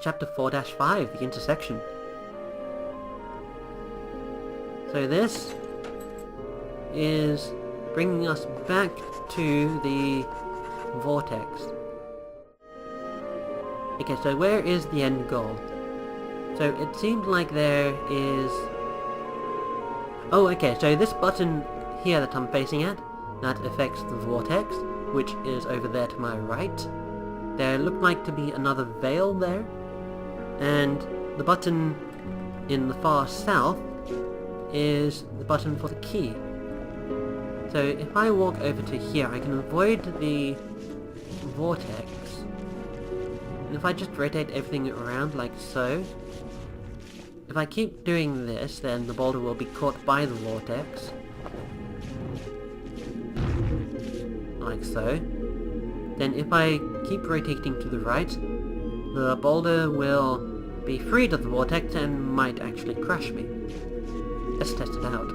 chapter 4-5, the intersection. So this is bringing us back to the vortex. Okay, so where is the end goal? So it seems like there is... Oh, okay, so this button here that I'm facing at, that affects the vortex, which is over there to my right. There looked like to be another veil there, and the button in the far south is the button for the key. So if I walk over to here, I can avoid the vortex. And if I just rotate everything around like so, if I keep doing this, then the boulder will be caught by the vortex. Like so. Then if I keep rotating to the right, the boulder will be freed of the vortex and might actually crush me. Let's test it out.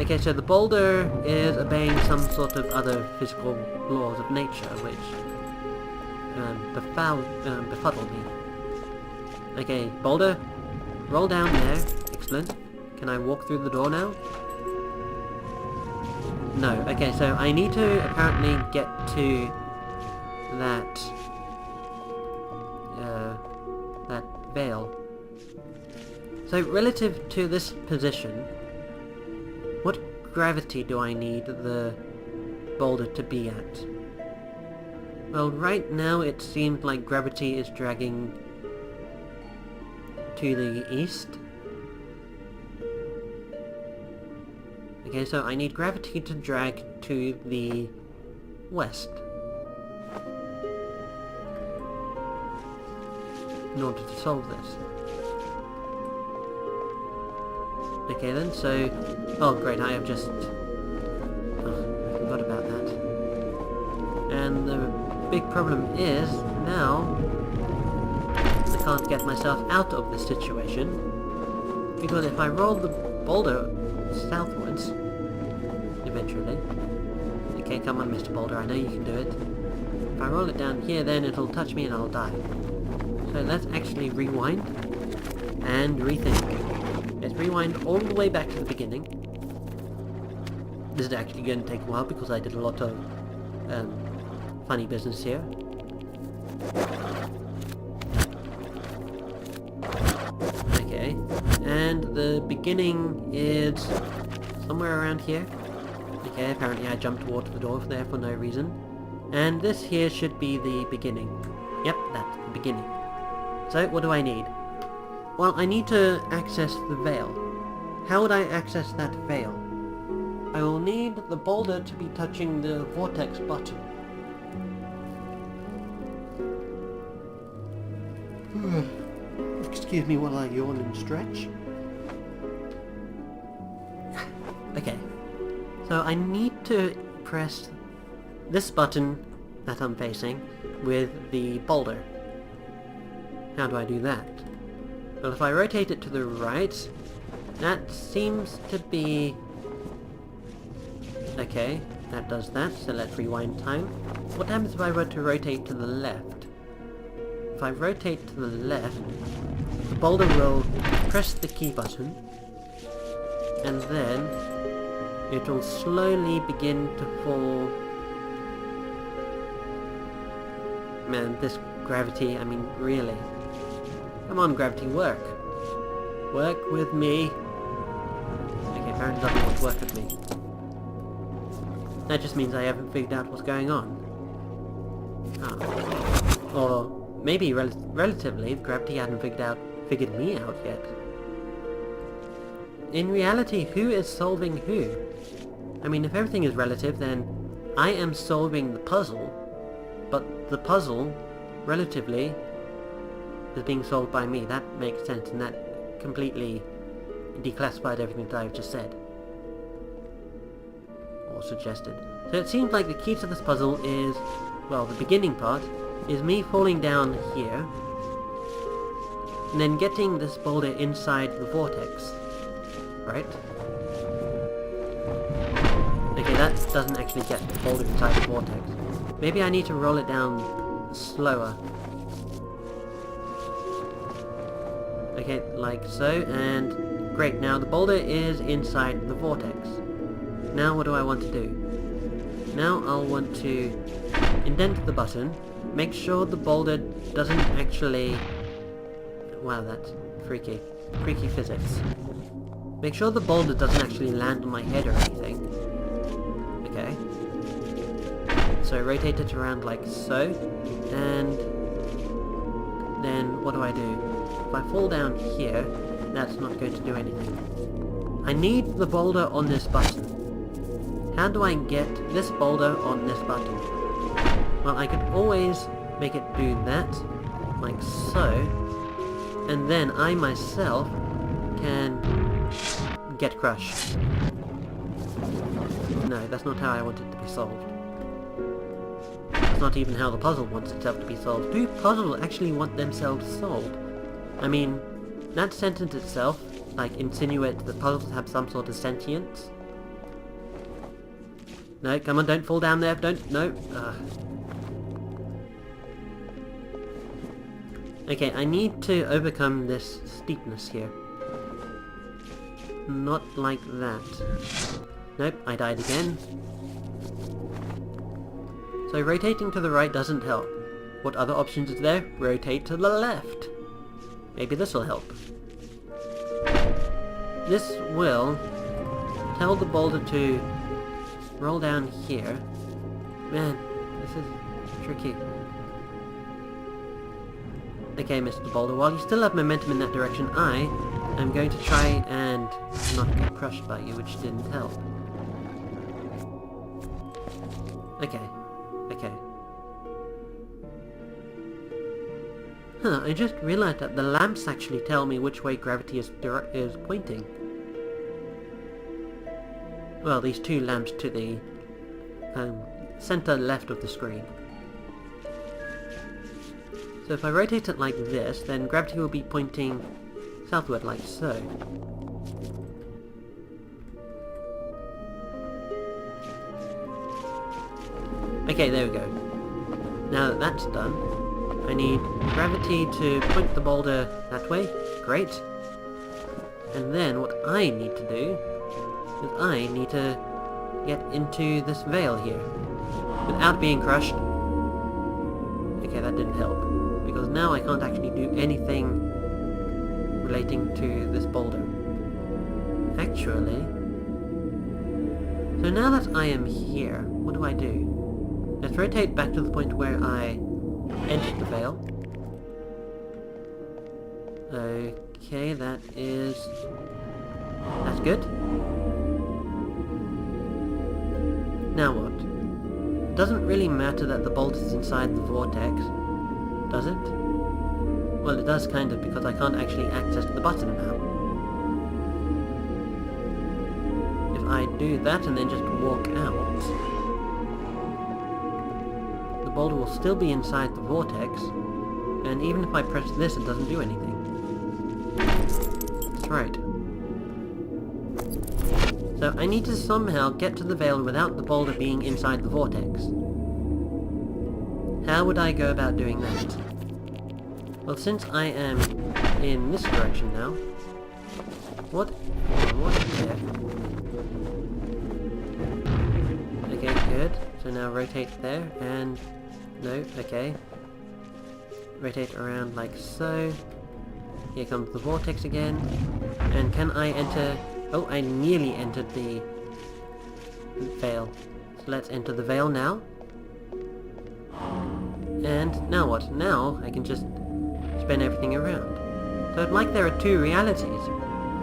Okay, so the boulder is obeying some sort of other physical laws of nature, which befuddled me. Okay, boulder, roll down there. Excellent. Can I walk through the door now? No. Okay, so I need to apparently get to that veil. So relative to this position, what gravity do I need the boulder to be at? Well, right now it seems like gravity is dragging to the east. Okay, so I need gravity to drag to the west in order to solve this. Okay then, so... Oh great, I have just... Oh, I forgot about that. And the big problem is, now... I can't get myself out of this situation. Because if I roll the boulder southwards... Eventually... Okay, come on Mr. Boulder, I know you can do it. If I roll it down here, then it'll touch me and I'll die. So let's actually rewind and rethink. Let's rewind all the way back to the beginning. This is actually going to take a while because I did a lot of funny business here. Okay, and the beginning is somewhere around here. Okay, apparently I jumped towards the door there for no reason. And this here should be the beginning. Yep, that's the beginning. So, what do I need? Well, I need to access the veil. How would I access that veil? I will need the boulder to be touching the vortex button. Excuse me while I yawn and stretch. Okay. So I need to press this button that I'm facing with the boulder. How do I do that? Well, if I rotate it to the right, that seems to be... Okay, that does that, so let's rewind time. What happens if I were to rotate to the left? If I rotate to the left, the boulder will press the key button, and then it will slowly begin to fall. Man, this gravity, I mean, really. Come on, gravity, work. Work with me. Okay, apparently doesn't want to work with me. That just means I haven't figured out what's going on. Ah. Or maybe relatively, gravity hadn't figured me out yet. In reality, who is solving who? I mean, if everything is relative, then I am solving the puzzle, but the puzzle, relatively, is being solved by me. That makes sense, and that completely declassified everything that I've just said. Or suggested. So it seems like the key to this puzzle is, well, the beginning part, is me falling down here, and then getting this boulder inside the vortex. Right? Okay, that doesn't actually get the boulder inside the vortex. Maybe I need to roll it down slower. Okay, like so, and great, now the boulder is inside the vortex. Now what do I want to do? Now I'll want to indent the button, make sure the boulder doesn't actually... Wow, that's freaky. Freaky physics. Make sure the boulder doesn't actually land on my head or anything. Okay. So rotate it around like so, and then what do I do? If I fall down here, that's not going to do anything. I need the boulder on this button. How do I get this boulder on this button? Well, I could always make it do that, like so, and then I myself can get crushed. No, that's not how I want it to be solved. That's not even how the puzzle wants itself to be solved. Do puzzles actually want themselves solved? I mean, that sentence itself, like, insinuates that puzzles have some sort of sentience. No, come on, don't fall down there, don't, no. Okay, I need to overcome this steepness here. Not like that. Nope, I died again. So rotating to the right doesn't help. What other options is there? Rotate to the left. Maybe this will help. This will tell the boulder to roll down here. Man, this is tricky. Okay, Mr. Boulder, while you still have momentum in that direction, I am going to try and not get crushed by you, which didn't help. Okay. Okay. Huh, I just realized that the lamps actually tell me which way gravity is pointing. Well, these two lamps to the center left of the screen. So if I rotate it like this, then gravity will be pointing southward like so. Okay, there we go. Now that that's done, I need gravity to point the boulder that way. Great. And then what I need to do is I need to get into this veil here without being crushed. Okay, that didn't help, because now I can't actually do anything relating to this boulder. Actually, so now that I am here, what do I do? Let's rotate back to the point where I entered the veil. Okay, that's good. Now what? It doesn't really matter that the bolt is inside the vortex, does it? Well, it does kind of, because I can't actually access the button now. If I do that and then just walk out, the boulder will still be inside the vortex, and even if I press this, it doesn't do anything. That's right. So I need to somehow get to the veil without the boulder being inside the vortex. How would I go about doing that? Well, since I am in this direction now, what there? Okay, good. So now rotate there, and no, okay. Rotate around like so. Here comes the vortex again. And can I enter... Oh, I nearly entered the veil. So let's enter the veil now. And now what? Now I can just spin everything around. So it's like there are two realities.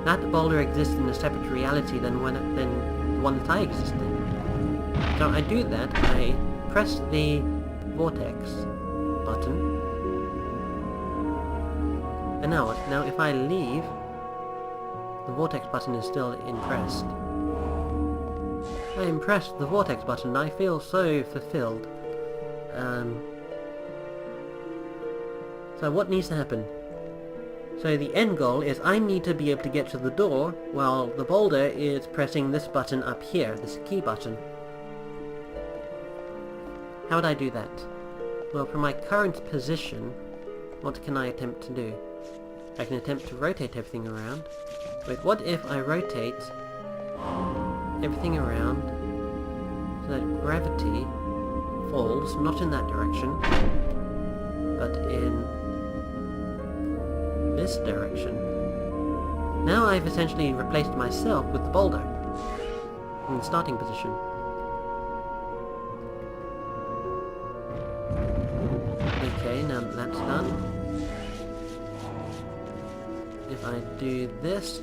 That boulder exists in a separate reality than the one that I exist in. So I do that, I press the vortex button. And now what? Now if I leave, the vortex button is still pressed. I pressed the vortex button, I feel so fulfilled. So what needs to happen? So the end goal is I need to be able to get to the door while the boulder is pressing this button up here, this key button. How would I do that? Well, from my current position, what can I attempt to do? I can attempt to rotate everything around. Wait, what if I rotate everything around so that gravity falls not in that direction, but in this direction? Now I've essentially replaced myself with the boulder in the starting position. Okay, now that that's done, if I do this,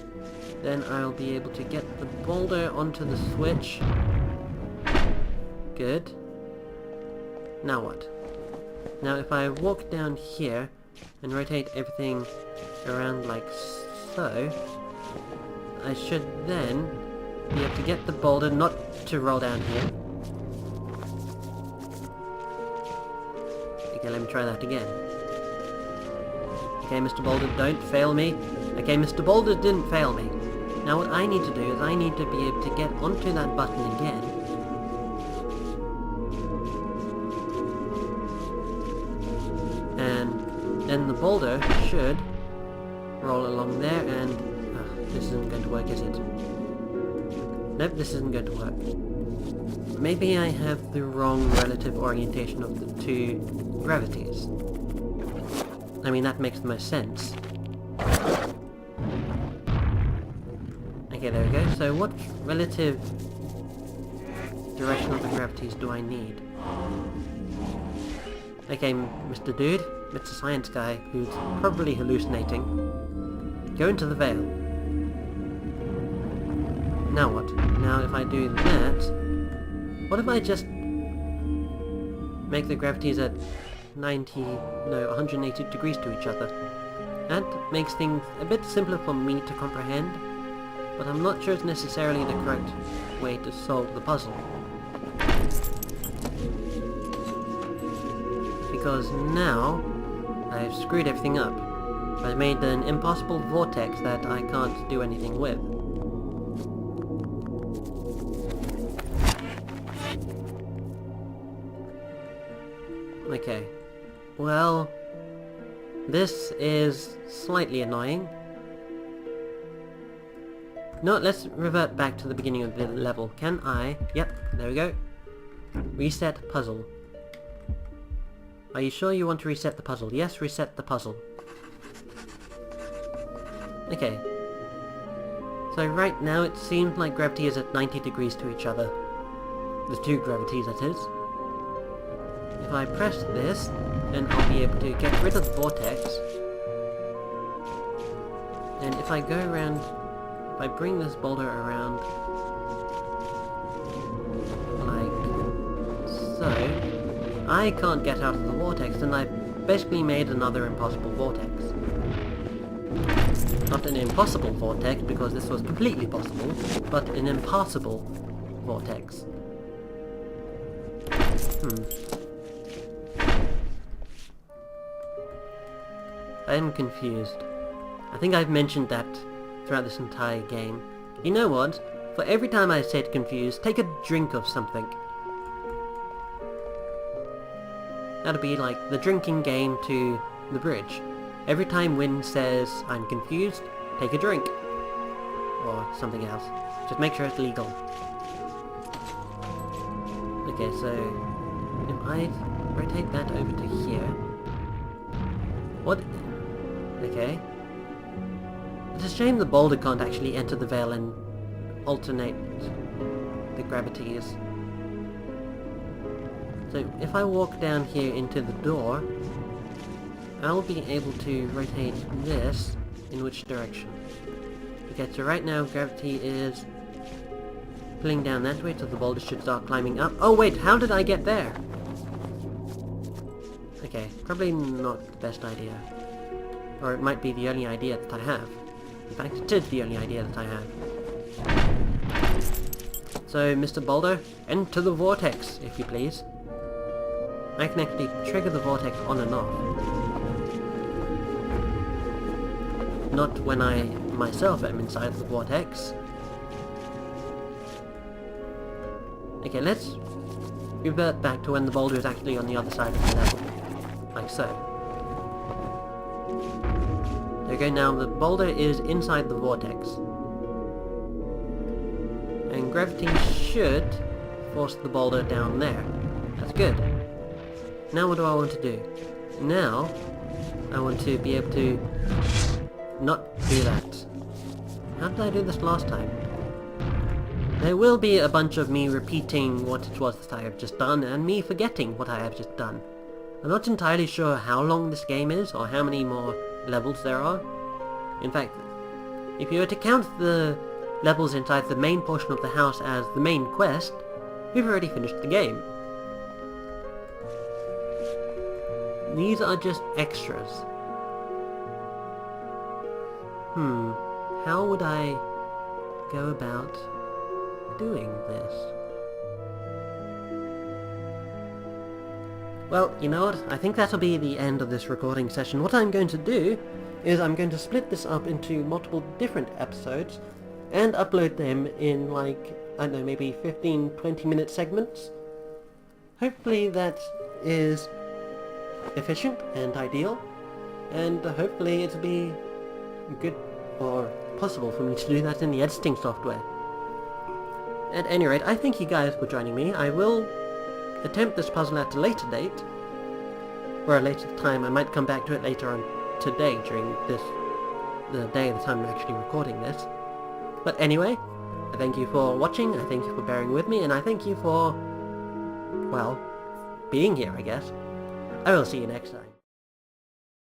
then I'll be able to get the boulder onto the switch. Good. Now what? Now if I walk down here and rotate everything around like so, I should then be able to get the boulder not to roll down here. Okay, let me try that again. Okay, Mr. Boulder, don't fail me. Okay, Mr. Boulder didn't fail me. Now what I need to do is I need to be able to get onto that button again. And then the boulder should roll along there and... this isn't going to work, is it? Nope, this isn't going to work. Maybe I have the wrong relative orientation of the two gravities. I mean, that makes the most sense. Okay, there we go. So what relative direction of the gravities do I need? Okay, Mr. Dude, Mr. Science Guy, who's probably hallucinating, go into the veil. Now what? Now if I do that, what if I just make the gravities at 180 degrees to each other? That makes things a bit simpler for me to comprehend, but I'm not sure it's necessarily the correct way to solve the puzzle. Because now I've screwed everything up. I've made an impossible vortex that I can't do anything with. Okay. Well, this is slightly annoying. No, let's revert back to the beginning of the level. Can I... Yep, there we go. Reset puzzle. Are you sure you want to reset the puzzle? Yes, reset the puzzle. Okay. So right now it seems like gravity is at 90 degrees to each other. The two gravities, that is. If I press this, then I'll be able to get rid of the vortex. And if I go around... If I bring this boulder around... like... so... I can't get out of the vortex, and I've basically made another impossible vortex. Not an impossible vortex, because this was completely possible, but an impassable vortex. I am confused. I think I've mentioned that throughout this entire game. You know what? For every time I said confused, take a drink of something. That'll be like the drinking game to the bridge. Every time Wynn says, I'm confused, take a drink. Or something else. Just make sure it's legal. Okay, so... if I rotate that over to here... What... Okay. It's a shame the boulder can't actually enter the veil and alternate the gravities. So if I walk down here into the door, I'll be able to rotate this in which direction? Okay, so right now gravity is pulling down that way, so the boulder should start climbing up. Oh wait, how did I get there? Okay, probably not the best idea. Or it might be the only idea that I have. In fact, it is the only idea that I have. So, Mr. Boulder, enter the vortex, if you please. I can actually trigger the vortex on and off. Not when I myself am inside the vortex. Okay, let's revert back to when the boulder is actually on the other side of the level. Like so. There we go, now the boulder is inside the vortex. And gravity should force the boulder down there. That's good. Now what do I want to do? Now, I want to be able to not do that. How did I do this last time? There will be a bunch of me repeating what it was that I have just done, and me forgetting what I have just done. I'm not entirely sure how long this game is, or how many more levels there are. In fact, if you were to count the levels inside the main portion of the house as the main quest, we've already finished the game. These are just extras. How would I go about doing this? Well, you know what? I think that'll be the end of this recording session. What I'm going to do is I'm going to split this up into multiple different episodes and upload them in, like, I don't know, maybe 15-20 minute segments. Hopefully that is efficient and ideal, and hopefully it'll be good or possible for me to do that in the editing software. At any rate, I thank you guys for joining me. I will attempt this puzzle at a later date, or a later time. I might come back to it later on today during the day that I'm actually recording this. But anyway, I thank you for watching, I thank you for bearing with me, and I thank you for, well, being here, I guess. I will see you next time.